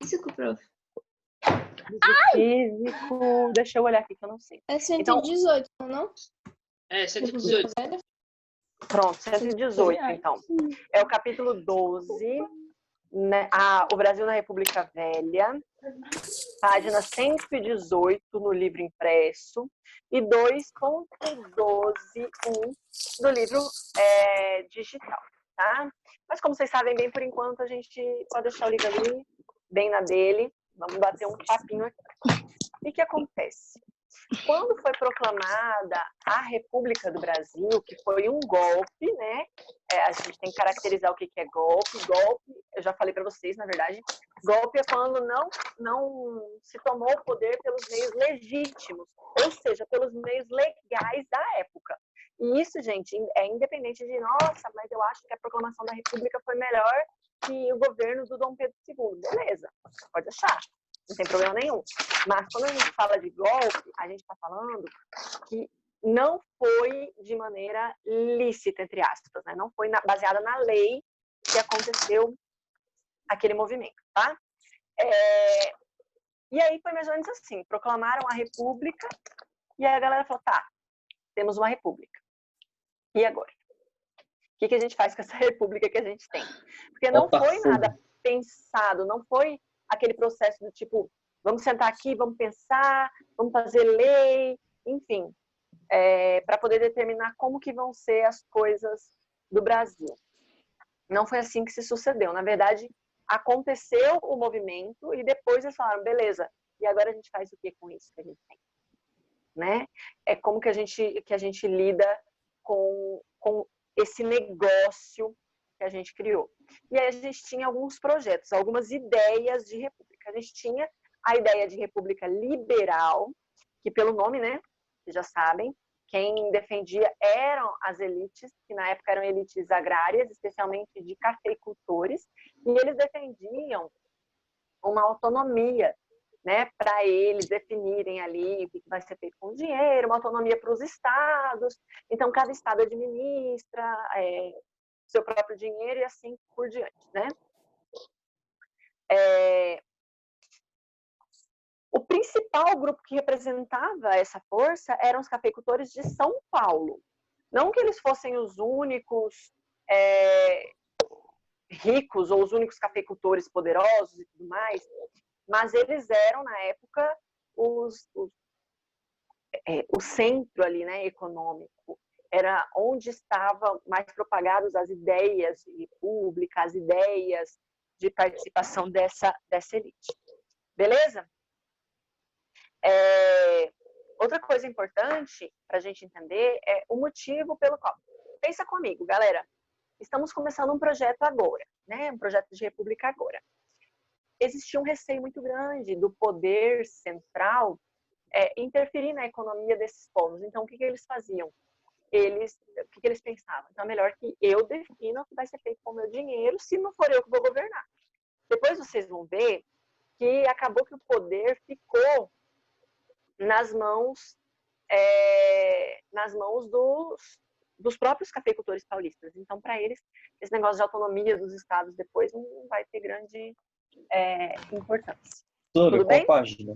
físico, prof? Físico, deixa eu olhar aqui que eu não sei. É 118, não? É, 118. Pronto, 118, então. É o capítulo 12, né, o Brasil na República Velha, página 118 no livro impresso e 2.12.1 do livro digital, tá? Mas como vocês sabem bem, por enquanto, a gente pode deixar o livro ali, bem na dele. Vamos bater um papinho aqui. E o que acontece? Quando foi proclamada a República do Brasil, que foi um golpe, né? A gente tem que caracterizar o que é golpe. Golpe, eu já falei para vocês, na verdade, golpe é quando não se tomou o poder pelos meios legítimos, ou seja, pelos meios legais da época. E isso, gente, é independente de, nossa, mas eu acho que a proclamação da República foi melhor que o governo do Dom Pedro II. Beleza, pode achar. Não tem problema nenhum. Mas quando a gente fala de golpe, a gente está falando que não foi de maneira lícita, entre aspas, né? Não foi baseada na lei que aconteceu aquele movimento, tá? E aí foi mais ou menos assim, proclamaram a República e aí a galera falou, tá, temos uma República. E agora? O que a gente faz com essa República que a gente tem? Porque não foi nada pensado, não foi aquele processo do tipo, vamos sentar aqui, vamos pensar, vamos fazer lei, enfim, para poder determinar como que vão ser as coisas do Brasil. Não foi assim que se sucedeu. Na verdade, aconteceu o movimento e depois eles falaram, beleza, e agora a gente faz o que com isso que a gente tem? Né? É como que a gente lida com esse negócio que a gente criou. E aí a gente tinha alguns projetos, algumas ideias de república. A gente tinha a ideia de república liberal, que pelo nome, né, vocês já sabem, quem defendia eram as elites, que na época eram elites agrárias, especialmente de cafeicultores, e eles defendiam uma autonomia, né, para eles definirem ali o que vai ser feito com o dinheiro, uma autonomia para os estados. Então, cada estado administra seu próprio dinheiro e assim por diante, né? O principal grupo que representava essa força eram os cafeicultores de São Paulo. Não que eles fossem os únicos ricos ou os únicos cafeicultores poderosos e tudo mais, mas eles eram, na época, o centro ali, né, econômico. Era onde estavam mais propagadas as ideias de república, as ideias de participação dessa elite. Beleza? Outra coisa importante para a gente entender é o motivo pelo qual. Pensa comigo, galera. Estamos começando um projeto agora, né? Um projeto de república agora. Existia um receio muito grande do poder central interferir na economia desses povos. Então, o que eles faziam? O que eles pensavam? Então, é melhor que eu defina o que vai ser feito com o meu dinheiro, se não for eu que vou governar. Depois vocês vão ver que acabou que o poder ficou nas mãos dos próprios cafeicultores paulistas. Então, para eles, esse negócio de autonomia dos estados depois não vai ter grande importância. Tudo bem? Qual página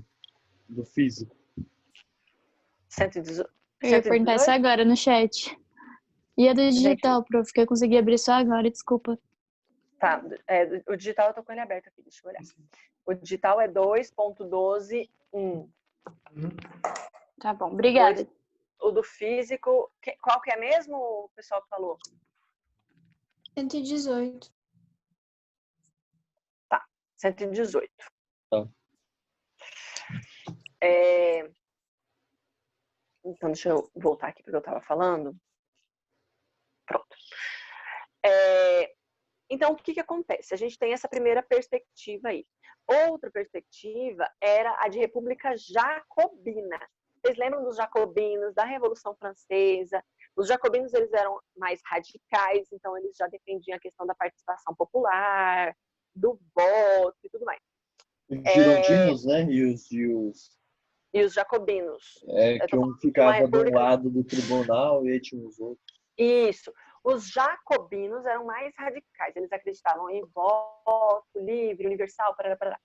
do físico? 118. Eu ia perguntar isso agora no chat. E a do digital, gente, prof, que eu consegui abrir só agora, desculpa. Tá, o digital eu tô com ele aberto aqui, deixa eu olhar. O digital é 2.12.1. Tá bom, obrigada. O do físico, qual que é mesmo, o pessoal que falou? 118. Tá, 118. Tá. Então, deixa eu voltar aqui porque eu estava falando. Pronto. Então, o que acontece? A gente tem essa primeira perspectiva aí. Outra perspectiva era a de República Jacobina. Vocês lembram dos jacobinos, da Revolução Francesa? Os jacobinos, eles eram mais radicais, então eles já defendiam a questão da participação popular, do voto e tudo mais. Os girondinos, né? E os jacobinos. Que um ficava de um lado do tribunal e aí tinha os outros. Isso. Os jacobinos eram mais radicais. Eles acreditavam em voto livre, universal, parará.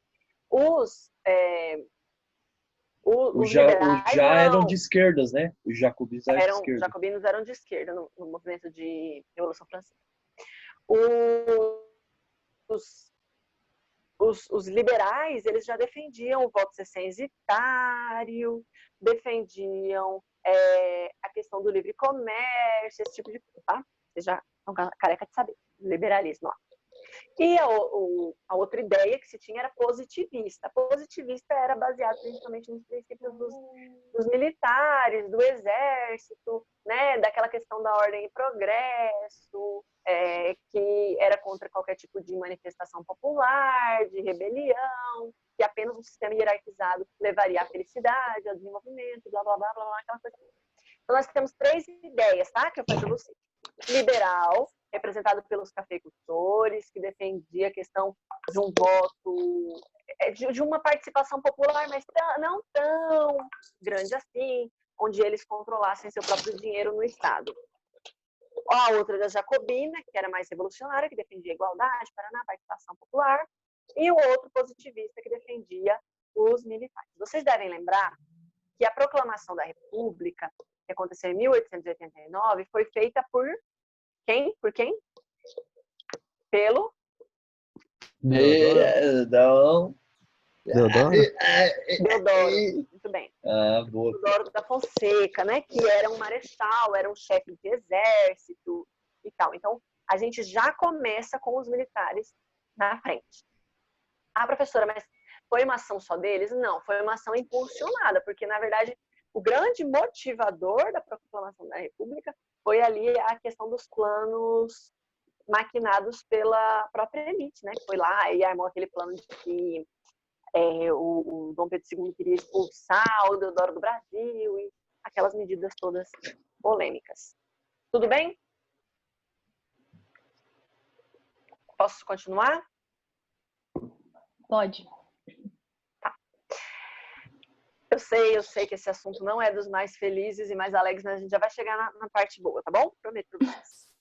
Os Já liberais eram não. de esquerdas, né? Os jacobinos eram de esquerda. Jacobinos eram de esquerda no movimento de Revolução Francesa. Os liberais, eles já defendiam o voto censitário, defendiam a questão do livre comércio, esse tipo de coisa, tá? Vocês já estão careca de saber, liberalismo. Ó. E a outra ideia que se tinha era positivista. Positivista era baseado principalmente nos princípios dos militares, do exército, né? Daquela questão da ordem e progresso, que era contra qualquer tipo de manifestação popular, de rebelião, que apenas um sistema hierarquizado levaria à felicidade, ao desenvolvimento, blá, blá, blá, blá, blá, aquela coisa. Então, nós temos 3 ideias, tá? Que eu falei para vocês. Liberal, representado pelos cafeicultores, que defendia a questão de um voto, de uma participação popular, mas não tão grande assim, onde eles controlassem seu próprio dinheiro no Estado. A outra da Jacobina, que era mais revolucionária, que defendia a igualdade, Paraná, participação popular, e o outro positivista, que defendia os militares. Vocês devem lembrar que a proclamação da República, que aconteceu em 1889, foi feita por quem? Por quem? Pelo Deodoro. Muito bem. Boa. Deodoro da Fonseca, né? Que era um marechal, era um chefe de exército e tal. Então, a gente já começa com os militares na frente. Professora, mas foi uma ação só deles? Não, foi uma ação impulsionada, porque, na verdade, o grande motivador da proclamação da República foi ali a questão dos planos maquinados pela própria elite, né? Que foi lá e armou aquele plano de que o Dom Pedro II queria expulsar o Deodoro do Brasil e aquelas medidas todas polêmicas. Tudo bem? Posso continuar? Pode. Tá. Eu sei que esse assunto não é dos mais felizes e mais alegres, mas a gente já vai chegar na parte boa, tá bom? Prometo pra vocês.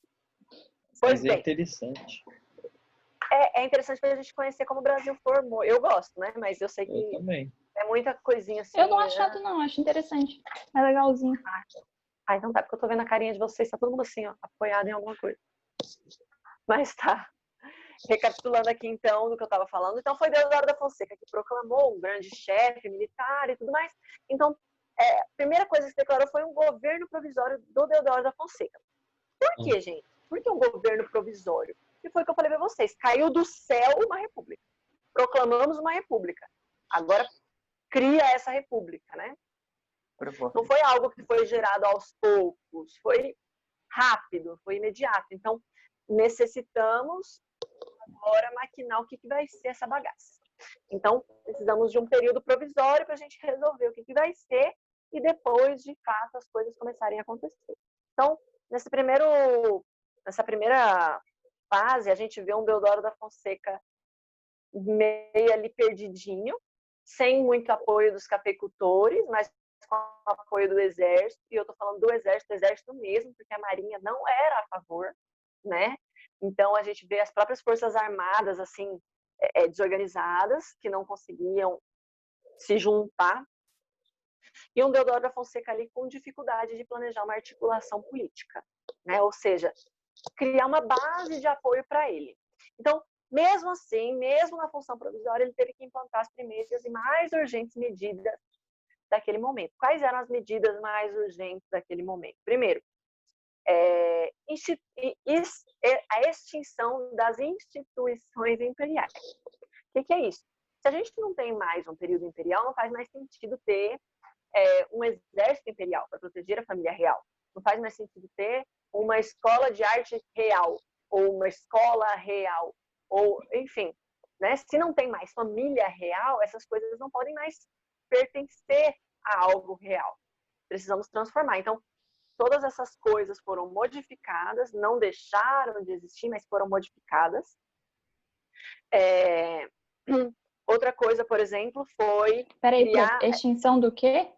Pois bem. É interessante. É interessante pra gente conhecer como o Brasil formou. Eu gosto, né? Mas eu sei que Eu também. é muita coisinha assim. Eu não acho chato, não. Acho interessante. É legalzinho. Então tá, porque eu tô vendo a carinha de vocês. Tá todo mundo assim, ó, apoiado em alguma coisa. Mas tá. Recapitulando aqui, então, do que eu estava falando. Então, foi Deodoro da Fonseca que proclamou um grande chefe militar e tudo mais. Então, a primeira coisa que se declarou foi um governo provisório do Deodoro da Fonseca. Por quê, gente? Por que um governo provisório? Que foi o que eu falei para vocês. Caiu do céu uma república. Proclamamos uma república. Agora, cria essa república, né? Não foi algo que foi gerado aos poucos. Foi rápido, foi imediato. Então, necessitamos agora maquinar o que vai ser essa bagaça. Então, precisamos de um período provisório para a gente resolver o que vai ser e depois, de fato, as coisas começarem a acontecer. Então, nessa primeira fase, a gente vê um Deodoro da Fonseca meio ali perdidinho, sem muito apoio dos cafeicultores, mas com o apoio do exército, e eu estou falando do exército mesmo, porque a marinha não era a favor, né? Então, a gente vê as próprias forças armadas, assim, desorganizadas, que não conseguiam se juntar. E um Deodoro da Fonseca ali com dificuldade de planejar uma articulação política, né? Ou seja, criar uma base de apoio para ele. Então, mesmo assim, mesmo na função provisória, ele teve que implantar as primeiras e mais urgentes medidas daquele momento. Quais eram as medidas mais urgentes daquele momento? Primeiro, a extinção das instituições imperiais. O que é isso? Se a gente não tem mais um período imperial, não faz mais sentido ter um exército imperial para proteger a família real. Não faz mais sentido ter uma escola de arte real, ou uma escola real, ou, enfim, né? Se não tem mais família real, essas coisas não podem mais pertencer a algo real. Precisamos transformar. Então, todas essas coisas foram modificadas, não deixaram de existir, mas foram modificadas. Outra coisa, por exemplo, foi criar... extinção do quê?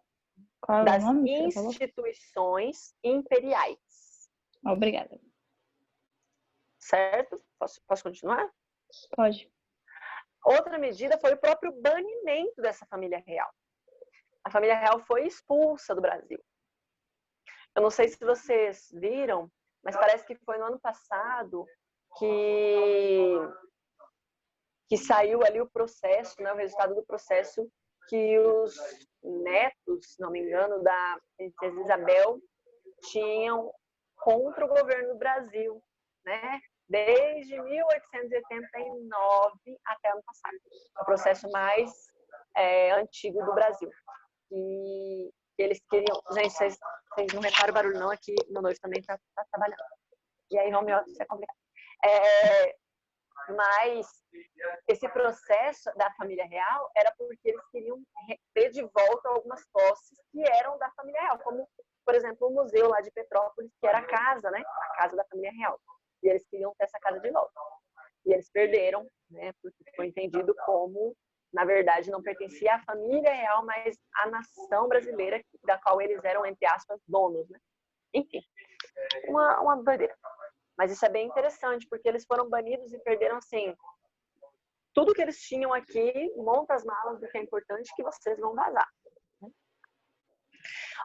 Qual das é o nome instituições imperiais. Obrigada. Certo? Posso continuar? Pode. Outra medida foi o próprio banimento dessa família real. A família real foi expulsa do Brasil. Eu não sei se vocês viram, mas parece que foi no ano passado que saiu ali o processo, né, o resultado do processo que os netos, se não me engano, da princesa Isabel tinham contra o governo do Brasil, né? Desde 1889 até ano passado. O processo mais antigo do Brasil. E eles queriam... Gente, vocês não reparam o barulho não, aqui meu noivo também está trabalhando. E aí home office é complicado. Mas esse processo da família real era porque eles queriam ter de volta algumas posses que eram da família real, como, por exemplo, o museu lá de Petrópolis, que era a casa, né? A casa da família real. E eles queriam ter essa casa de volta. E eles perderam, né? Porque foi entendido como, na verdade, não pertencia à família real, mas à nação brasileira, da qual eles eram, entre aspas, donos, né? Enfim, uma doideira. Mas isso é bem interessante, porque eles foram banidos e perderam, assim, tudo que eles tinham aqui, monta as malas do que é importante que vocês vão vazar.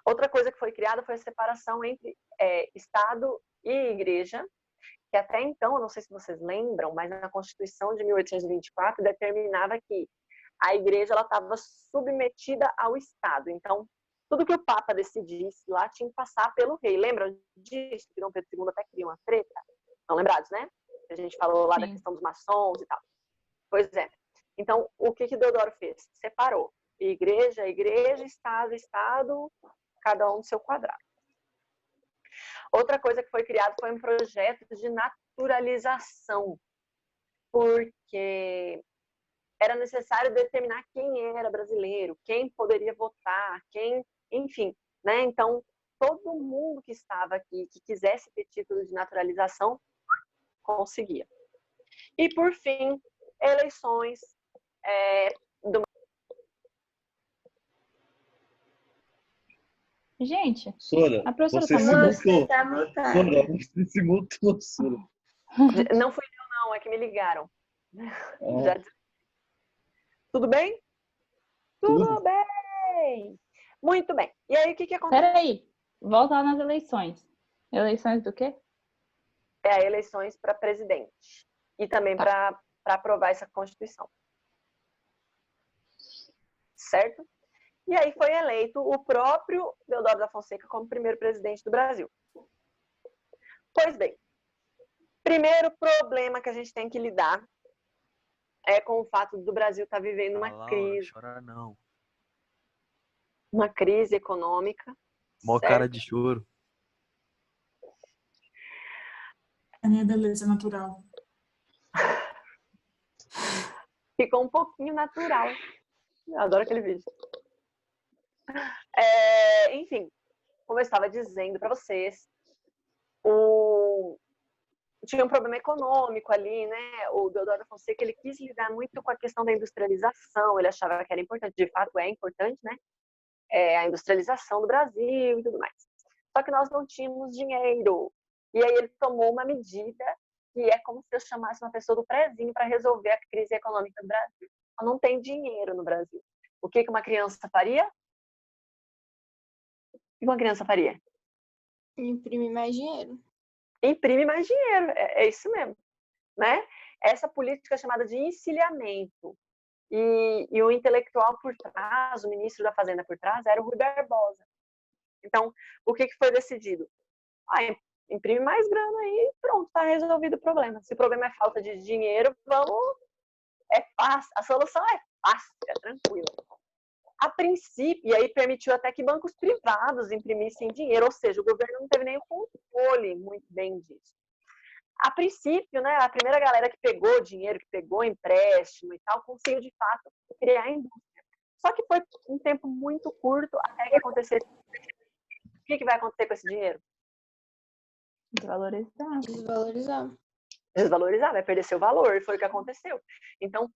Outra coisa que foi criada foi a separação entre Estado e Igreja, que até então, eu não sei se vocês lembram, mas na Constituição de 1824 determinava que a Igreja estava submetida ao Estado. Então, tudo que o Papa decidisse lá tinha que passar pelo rei. Lembram disso? Que Dom Pedro II até queria uma treta? Estão lembrados, né? A gente falou lá da questão dos maçons e tal. Pois é. Então, o que Deodoro fez? Separou. Igreja, igreja, Estado, Estado, cada um no seu quadrado. Outra coisa que foi criado foi um projeto de naturalização, porque era necessário determinar quem era brasileiro, quem poderia votar, quem, enfim, né? Então, todo mundo que estava aqui, que quisesse ter título de naturalização, conseguia. E, por fim, eleições Gente, Sora, a professora você tá se muda? mutou. Tá mutado. Sora, você se mutou, Sora. Não fui eu, não, é que me ligaram. Ah, Tudo bem? Tudo bem! Muito bem. E aí, o que acontece? Peraí, volta lá nas eleições. Eleições do quê? Eleições para presidente. E também para aprovar essa Constituição. Certo? E aí foi eleito o próprio Deodoro da Fonseca como primeiro presidente do Brasil. Pois bem, primeiro problema que a gente tem que lidar é com o fato do Brasil estar vivendo uma crise. Chora não. Uma crise econômica. Mó certo? cara de choro. A minha beleza natural. Ficou um pouquinho natural. Eu adoro aquele vídeo. Enfim, como eu estava dizendo para vocês, tinha um problema econômico ali, né? O Deodoro da Fonseca, ele quis lidar muito com a questão da industrialização, ele achava que era importante, de fato é importante, né? A industrialização do Brasil e tudo mais. Só que nós não tínhamos dinheiro. E aí ele tomou uma medida que é como se eu chamasse uma pessoa do prezinho para resolver a crise econômica do Brasil. Não tem dinheiro no Brasil. O que uma criança faria? O que uma criança faria? Imprimir mais dinheiro. Imprime mais dinheiro, é isso mesmo, né? Essa política chamada de encilhamento. E o intelectual por trás, o ministro da Fazenda por trás, era o Rui Barbosa. Então, o que foi decidido? Imprime mais grana aí e pronto, está resolvido o problema. Se o problema é falta de dinheiro, é fácil, a solução é fácil, é tranquila. A princípio, e aí permitiu até que bancos privados imprimissem dinheiro, ou seja, o governo não teve nem o controle muito bem disso. A princípio, né, a primeira galera que pegou dinheiro, que pegou empréstimo e tal, conseguiu de fato criar a indústria. Só que foi um tempo muito curto até que acontecesse. O que vai acontecer com esse dinheiro? Desvalorizar. Desvalorizar. Vai perder seu valor, foi o que aconteceu. Então,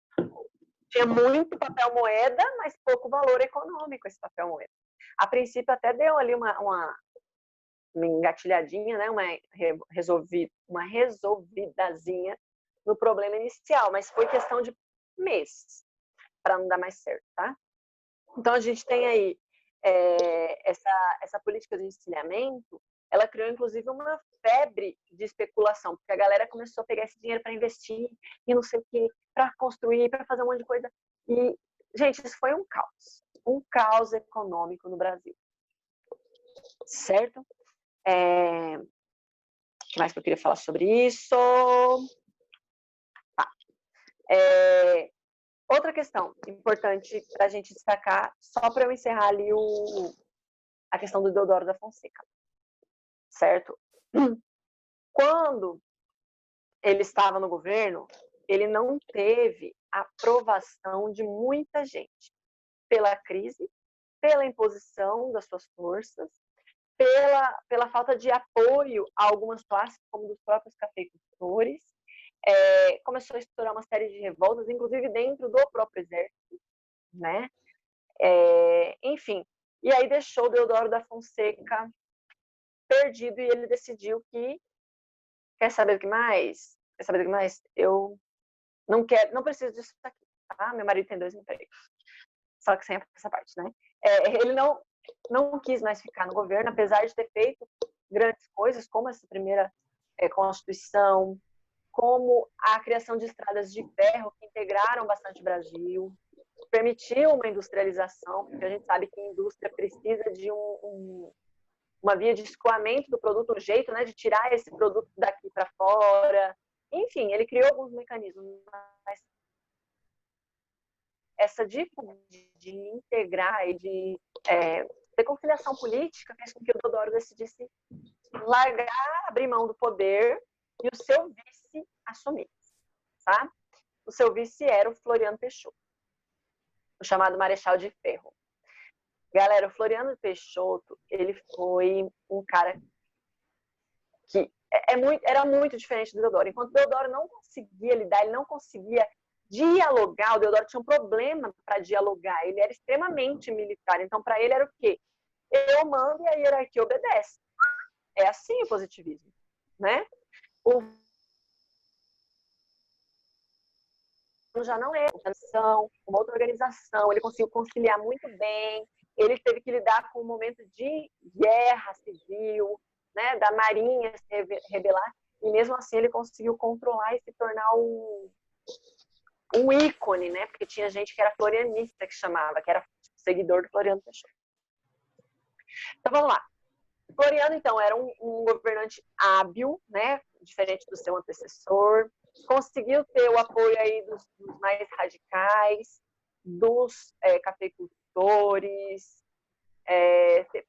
tinha muito papel moeda, mas pouco valor econômico esse papel moeda. A princípio até deu ali uma engatilhadinha, né? uma resolvidazinha no problema inicial, mas foi questão de mês, para não dar mais certo, tá? Então, a gente tem aí essa política de encilhamento, ela criou, inclusive, uma febre de especulação, porque a galera começou a pegar esse dinheiro para investir e não sei o quê, para construir, para fazer um monte de coisa. E, gente, isso foi um caos econômico no Brasil. Certo? O que mais que eu queria falar sobre isso? Tá. Outra questão importante para a gente destacar, só para eu encerrar ali a questão do Deodoro da Fonseca. Certo? Quando ele estava no governo, ele não teve aprovação de muita gente, pela crise, pela imposição das suas forças, pela falta de apoio a algumas classes, como dos próprios cafeicultores. Começou a estourar uma série de revoltas, inclusive dentro do próprio exército, né? Enfim, e aí deixou o Deodoro da Fonseca perdido, e ele decidiu que quer saber do que mais? Eu não quero, não preciso disso aqui, tá? Meu marido tem 2 empregos. Só que sem essa parte, né? Ele não quis mais ficar no governo, apesar de ter feito grandes coisas, como essa primeira Constituição, como a criação de estradas de ferro que integraram bastante o Brasil, permitiu uma industrialização, porque a gente sabe que a indústria precisa de uma via de escoamento do produto, um jeito, né, de tirar esse produto daqui para fora. Enfim, ele criou alguns mecanismos, mas essa dificuldade de integrar e de ter conciliação política fez com que o Deodoro decidisse largar, abrir mão do poder e o seu vice assumir, tá? O seu vice era o Floriano Peixoto, o chamado Marechal de Ferro. Galera, o Floriano Peixoto, ele foi um cara que era muito diferente do Deodoro. Enquanto o Deodoro não conseguia lidar, ele não conseguia dialogar, o Deodoro tinha um problema para dialogar, ele era extremamente militar. Então, para ele era o quê? Eu mando e a hierarquia obedece. É assim o positivismo, né? Já não é uma outra organização, ele conseguiu conciliar muito bem, ele teve que lidar com um momento de guerra civil, né, da Marinha se rebelar, e mesmo assim ele conseguiu controlar e se tornar um ícone, né, porque tinha gente que era florianista, que chamava, que era seguidor do Floriano Peixoto. Então vamos lá. Floriano, então, era um governante hábil, né, diferente do seu antecessor, conseguiu ter o apoio aí dos mais radicais, dos cafeicultores,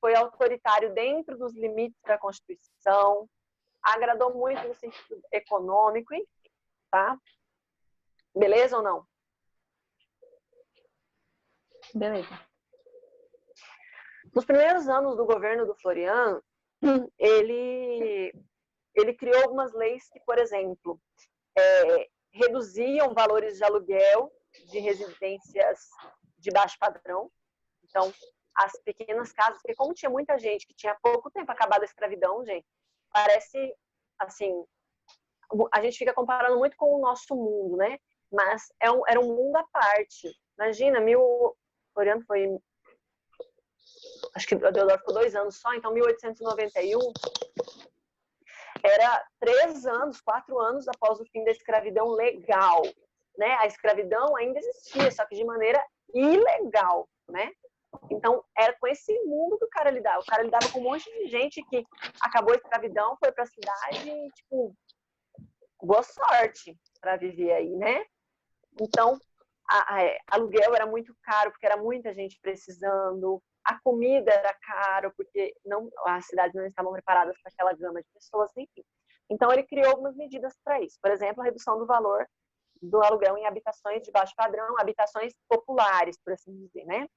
foi autoritário dentro dos limites da Constituição, agradou muito no sentido econômico, enfim, tá? Beleza ou não? Beleza. Nos primeiros anos do governo do Floriano, ele criou algumas leis que, por exemplo, reduziam valores de aluguel de residências de baixo padrão. Então, as pequenas casas, porque como tinha muita gente que tinha pouco tempo acabado a escravidão, gente, parece, assim, a gente fica comparando muito com o nosso mundo, né? Mas era um mundo à parte. Imagina, Floriano foi, acho que o Deodoro ficou 2 anos só, então 1891 era 3 anos, 4 anos após o fim da escravidão legal, né? A escravidão ainda existia, só que de maneira ilegal, né? Então, era com esse mundo que o cara lidava. O cara lidava com um monte de gente que acabou a escravidão, foi pra cidade e, tipo, boa sorte para viver aí, né? Então, aluguel era muito caro, porque era muita gente precisando. A comida era caro, porque as cidades não estavam preparadas para aquela gama de pessoas, enfim. Então, ele criou algumas medidas para isso. Por exemplo, a redução do valor do aluguel em habitações de baixo padrão, habitações populares, por assim dizer, né?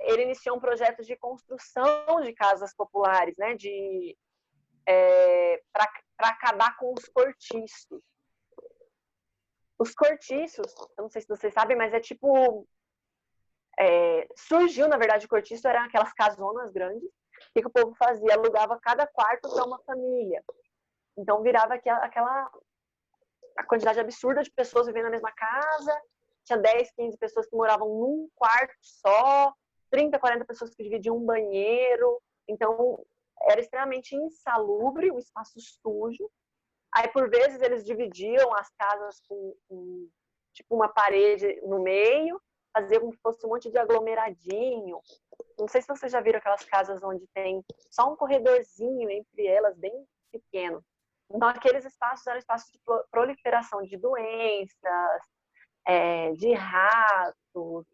Ele iniciou um projeto de construção de casas populares, né? Para acabar com os cortiços. Os cortiços, eu não sei se vocês sabem, mas tipo... surgiu, na verdade, o cortiço eram aquelas casonas grandes. O que o povo fazia? Alugava cada quarto para uma família. Então, virava aquela a quantidade absurda de pessoas vivendo na mesma casa, tinha 10, 15 pessoas que moravam num quarto só, 30, 40 pessoas que dividiam um banheiro, então era extremamente insalubre, um espaço sujo. Aí, por vezes, eles dividiam as casas com tipo uma parede no meio, fazia como se fosse um monte de aglomeradinho. Não sei se vocês já viram aquelas casas onde tem só um corredorzinho entre elas, bem pequeno. Então, aqueles espaços eram espaços de proliferação de doenças, de ratos,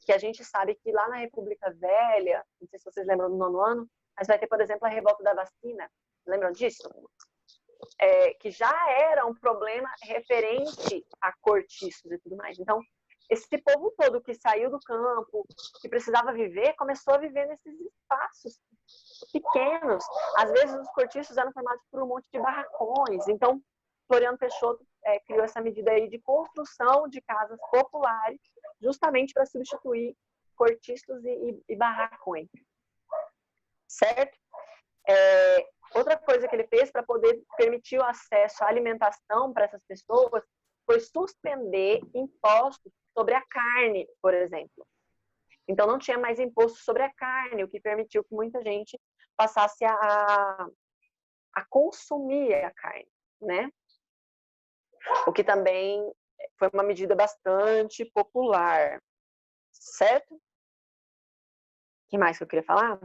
que a gente sabe que lá na República Velha, não sei se vocês lembram do 9º ano, mas vai ter, por exemplo, a revolta da vacina. Lembram disso? Que já era um problema referente a cortiços e tudo mais. Então, esse povo todo que saiu do campo, que precisava viver, começou a viver nesses espaços pequenos. Às vezes, os cortiços eram formados por um monte de barracões. Então, Floriano Peixoto criou essa medida aí de construção de casas populares, justamente para substituir cortiços e barracões. Certo? Outra coisa que ele fez para poder permitir o acesso à alimentação para essas pessoas foi suspender impostos sobre a carne, por exemplo. Então, não tinha mais imposto sobre a carne, o que permitiu que muita gente passasse a consumir a carne, né? O que também foi uma medida bastante popular, certo? O que mais que eu queria falar?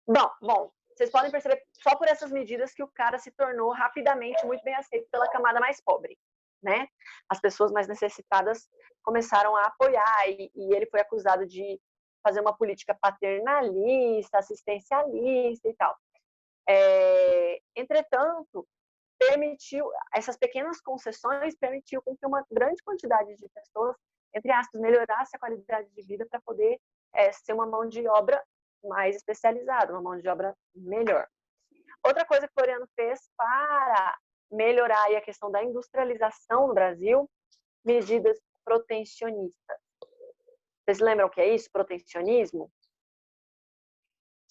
Bom, vocês podem perceber só por essas medidas que o cara se tornou rapidamente muito bem aceito pela camada mais pobre, né? As pessoas mais necessitadas começaram a apoiar e ele foi acusado de fazer uma política paternalista, assistencialista e tal. Entretanto, essas pequenas concessões permitiu com que uma grande quantidade de pessoas, entre aspas, melhorasse a qualidade de vida para poder ser uma mão de obra mais especializada, uma mão de obra melhor. Outra coisa que Floriano fez para melhorar aí a questão da industrialização no Brasil, medidas protecionistas. Vocês lembram o que é isso, protecionismo?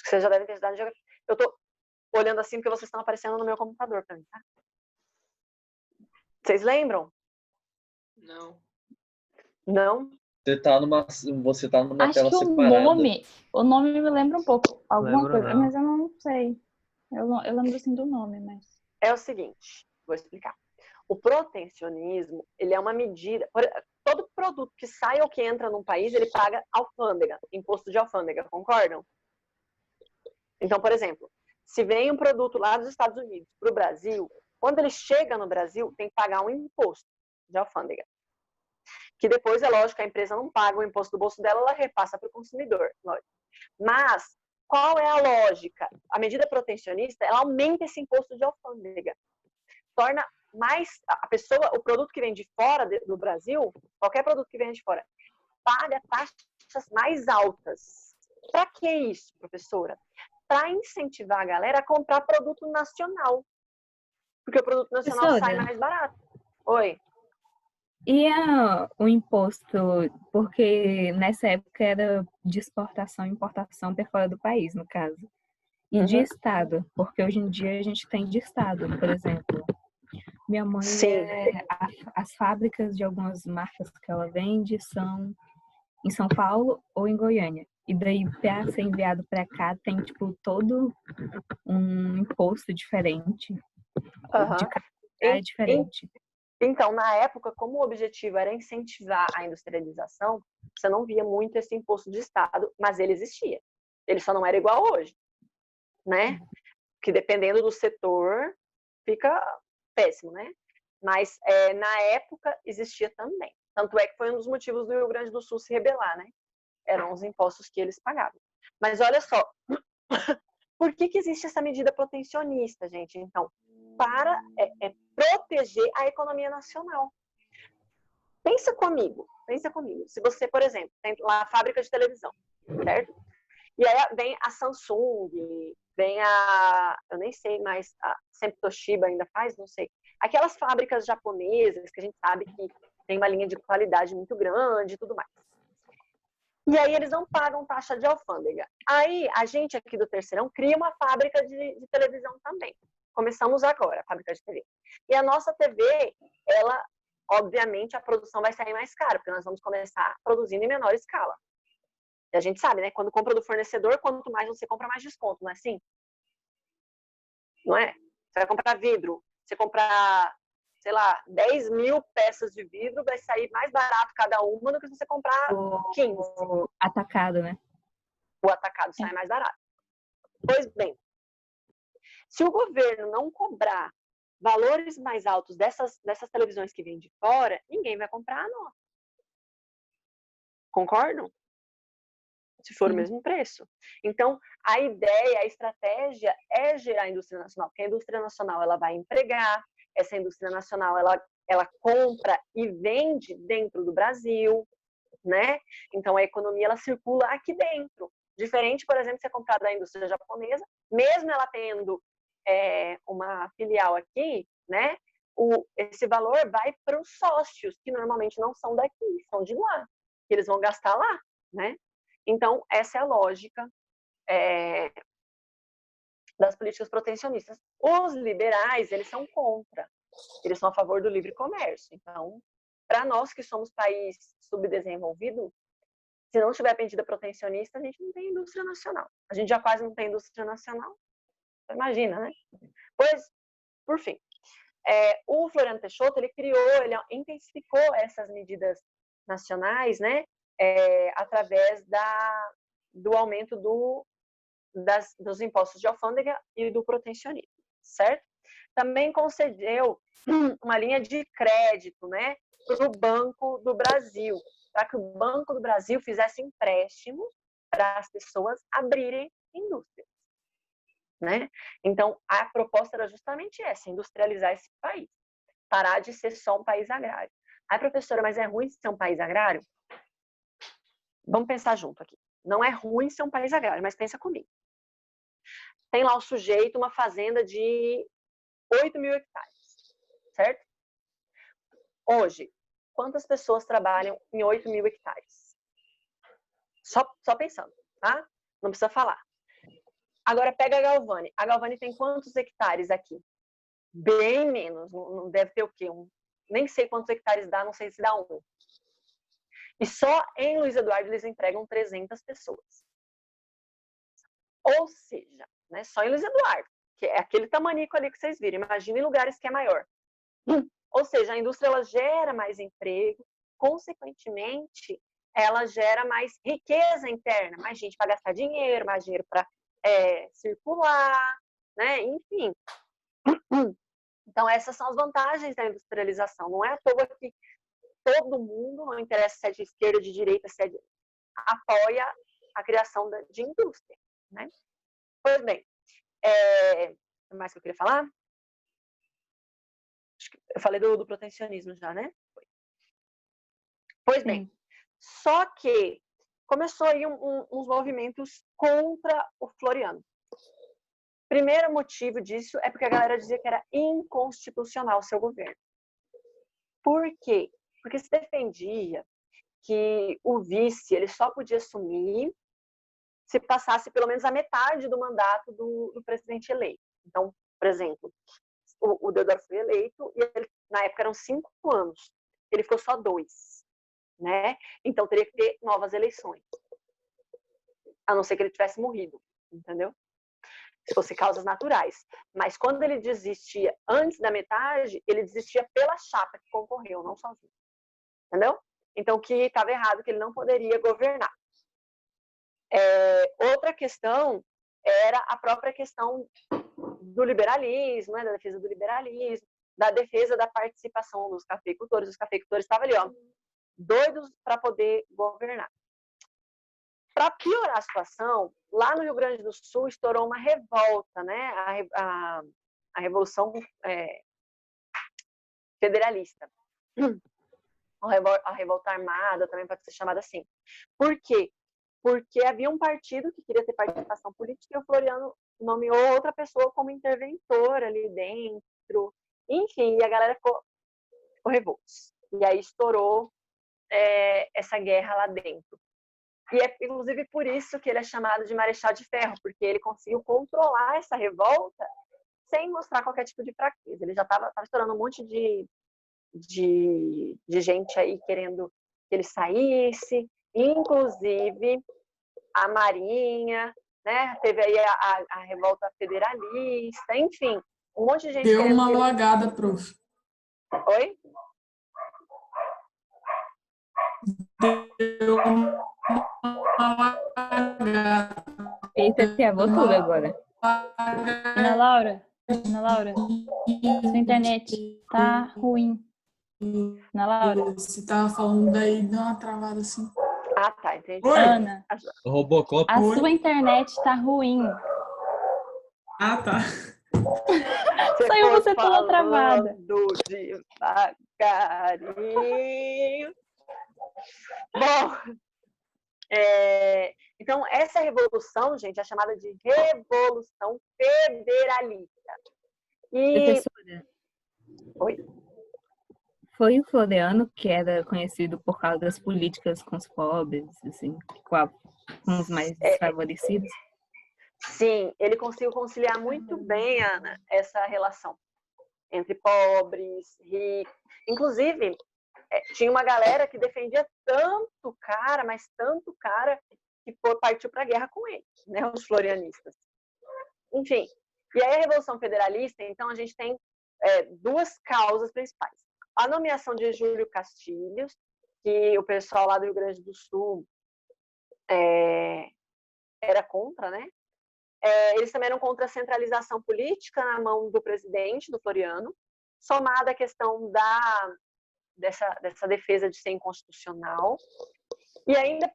Vocês já devem ter estudado em geografia. Eu estou olhando assim porque vocês estão aparecendo no meu computador para mim, tá? Vocês lembram? Não. Não? Você tá numa Acho tela que separada. o nome me lembra um pouco alguma Lembra, coisa, não. mas eu não sei. Eu lembro assim do nome, mas... É o seguinte, vou explicar. O protecionismo, ele é uma medida... Todo produto que sai ou que entra num país, ele paga alfândega, imposto de alfândega, concordam? Então, por exemplo, se vem um produto lá dos Estados Unidos para o Brasil, quando ele chega no Brasil, tem que pagar um imposto de alfândega. Que depois, é lógico, a empresa não paga o imposto do bolso dela, ela repassa para o consumidor, lógico. Mas, qual é a lógica? A medida protecionista, ela aumenta esse imposto de alfândega. Torna mais o produto que vem de fora do Brasil, qualquer produto que vem de fora, paga taxas mais altas. Para que isso, professora? Para incentivar a galera a comprar produto nacional. Porque o produto nacional sai mais barato. Oi. E o imposto, porque nessa época era de exportação e importação para fora do país, no caso. E de estado, porque hoje em dia a gente tem de estado, por exemplo. Minha mãe, as fábricas de algumas marcas que ela vende são em São Paulo ou em Goiânia. E daí, para ser enviado para cá, tem, tipo, todo um imposto diferente. De cada lugar é diferente. Então, na época, como o objetivo era incentivar a industrialização, você não via muito esse imposto de Estado, mas ele existia. Ele só não era igual hoje, né? Que dependendo do setor, fica péssimo, né? Mas na época existia também. Tanto é que foi um dos motivos do Rio Grande do Sul se rebelar, né? Eram os impostos que eles pagavam. Mas olha só, por que existe essa medida protecionista, gente? Então, para proteger a economia nacional. Pensa comigo. Se você, por exemplo, tem lá a fábrica de televisão, certo? E aí vem a Samsung, vem eu nem sei mais, sempre Toshiba ainda faz, não sei. Aquelas fábricas japonesas que a gente sabe que tem uma linha de qualidade muito grande e tudo mais. E aí eles não pagam taxa de alfândega. Aí a gente aqui do Terceirão cria uma fábrica de televisão também. começamos agora a fábrica de TV. E a nossa TV, ela, obviamente, a produção vai sair mais cara, porque nós vamos começar produzindo em menor escala. E a gente sabe, né? Quando compra do fornecedor, quanto mais você compra, mais desconto, não é assim? Não é? Você vai comprar vidro, você comprar, sei lá, 10 mil peças de vidro, vai sair mais barato cada uma do que se você comprar 15. O atacado, né? O atacado sai mais barato. Pois bem, se o governo não cobrar valores mais altos dessas televisões que vêm de fora, ninguém vai comprar a nossa. Concordam? Se for o mesmo preço. Então, a ideia, a estratégia é gerar a indústria nacional, porque a indústria nacional ela vai empregar, essa indústria nacional ela compra e vende dentro do Brasil, né? Então, a economia ela circula aqui dentro. Diferente, por exemplo, de você comprar da indústria japonesa, mesmo ela tendo uma filial aqui, né? Esse valor vai para os sócios, que normalmente não são daqui, são de lá. Que eles vão gastar lá, né? Então, essa é a lógica das políticas protecionistas. Os liberais, eles são contra. Eles são a favor do livre comércio. Então, para nós que somos país subdesenvolvido, se não tiver medida protecionista, a gente não tem indústria nacional. A gente já quase não tem indústria nacional. Imagina, né? Pois, por fim, o Floriano Peixoto, ele intensificou essas medidas nacionais, né? Através do aumento dos impostos de alfândega e do protecionismo, certo? Também concedeu uma linha de crédito, né, para o Banco do Brasil, para que o Banco do Brasil fizesse empréstimos para as pessoas abrirem indústrias, né? Então, a proposta era justamente essa, industrializar esse país, parar de ser só um país agrário. Ai, professora, mas é ruim ser um país agrário? Vamos pensar junto aqui. Não é ruim ser um país agrário, mas pensa comigo. Tem lá o sujeito, uma fazenda de 8 mil hectares, certo? Hoje, quantas pessoas trabalham em 8 mil hectares? Só pensando, tá? Não precisa falar. Agora pega a Galvani. A Galvani tem quantos hectares aqui? Bem menos. Não deve ter o quê? Nem sei quantos hectares dá, não sei se dá um. E só em Luiz Eduardo eles empregam 300 pessoas. Ou seja, né, só em Luiz Eduardo, que é aquele tamanico ali que vocês viram. Imagina em lugares que é maior. Ou seja, a indústria ela gera mais emprego, consequentemente, ela gera mais riqueza interna, mais gente para gastar dinheiro, mais dinheiro para circular, né? Enfim. Então, essas são as vantagens da industrialização. Não é à toa que todo mundo, não interessa se é de esquerda, de direita, apoia a criação de indústria, né? Pois bem, o mais que eu queria falar? Acho que eu falei do protecionismo já, né? Pois bem, só que começou aí uns movimentos contra o Floriano. Primeiro motivo disso é porque a galera dizia que era inconstitucional o seu governo. Por quê? Porque se defendia que o vice ele só podia assumir se passasse pelo menos a metade do mandato do presidente eleito. Então, por exemplo, o Deodoro foi eleito e ele, na época eram 5 anos. Ele ficou só 2, né? Então teria que ter novas eleições. A não ser que ele tivesse morrido, entendeu? Se fosse causas naturais. Mas quando ele desistia antes da metade, ele desistia pela chapa que concorreu, não sozinho. Entendeu? Então, o que estava errado, que ele não poderia governar. Outra questão era a própria questão do liberalismo, né, da defesa do liberalismo, da defesa da participação dos cafeicultores. Os cafeicultores estavam ali, ó, doidos para poder governar. Para piorar a situação, lá no Rio Grande do Sul estourou uma revolta, né, a Revolução Federalista. A revolta armada também pode ser chamada assim. Por quê? Porque havia um partido que queria ter participação política e o Floriano nomeou outra pessoa como interventora ali dentro. Enfim, e a galera ficou revolta. E aí estourou essa guerra lá dentro. E é inclusive por isso que ele é chamado de Marechal de Ferro, porque ele conseguiu controlar essa revolta sem mostrar qualquer tipo de fraqueza. Ele já estava estourando um monte de gente aí querendo que ele saísse, inclusive a Marinha, né? Teve aí a revolta federalista, enfim, um monte de gente Deu querendo uma que ele... lagada, prof. Oi? Deu uma lagada. Eita, travou tudo agora. Ana Laura, sua internet tá ruim. Ana Laura, Você tava falando daí, deu uma travada assim. Ah, tá, entendi. Oi? Ana, O Robocop. a Oi? sua internet tá ruim. Ah, tá. Saiu foi você toda travada. falando devagarinho. Bom, então essa revolução, gente, é chamada de Revolução Federalista. E Professora, Oi? foi o Floriano que era conhecido por causa das políticas com os pobres, assim, com os mais desfavorecidos? Sim, ele conseguiu conciliar muito bem, Ana, essa relação entre pobres, ricos. Inclusive, tinha uma galera que defendia tanto o cara, mas tanto o cara, que partiu para a guerra com ele, né, os florianistas. Enfim, e aí a Revolução Federalista, então, a gente tem duas causas principais. A nomeação de Júlio Castilhos, que o pessoal lá do Rio Grande do Sul era contra, né? Eles também eram contra a centralização política na mão do presidente, do Floriano, somada à questão dessa defesa de ser inconstitucional. E ainda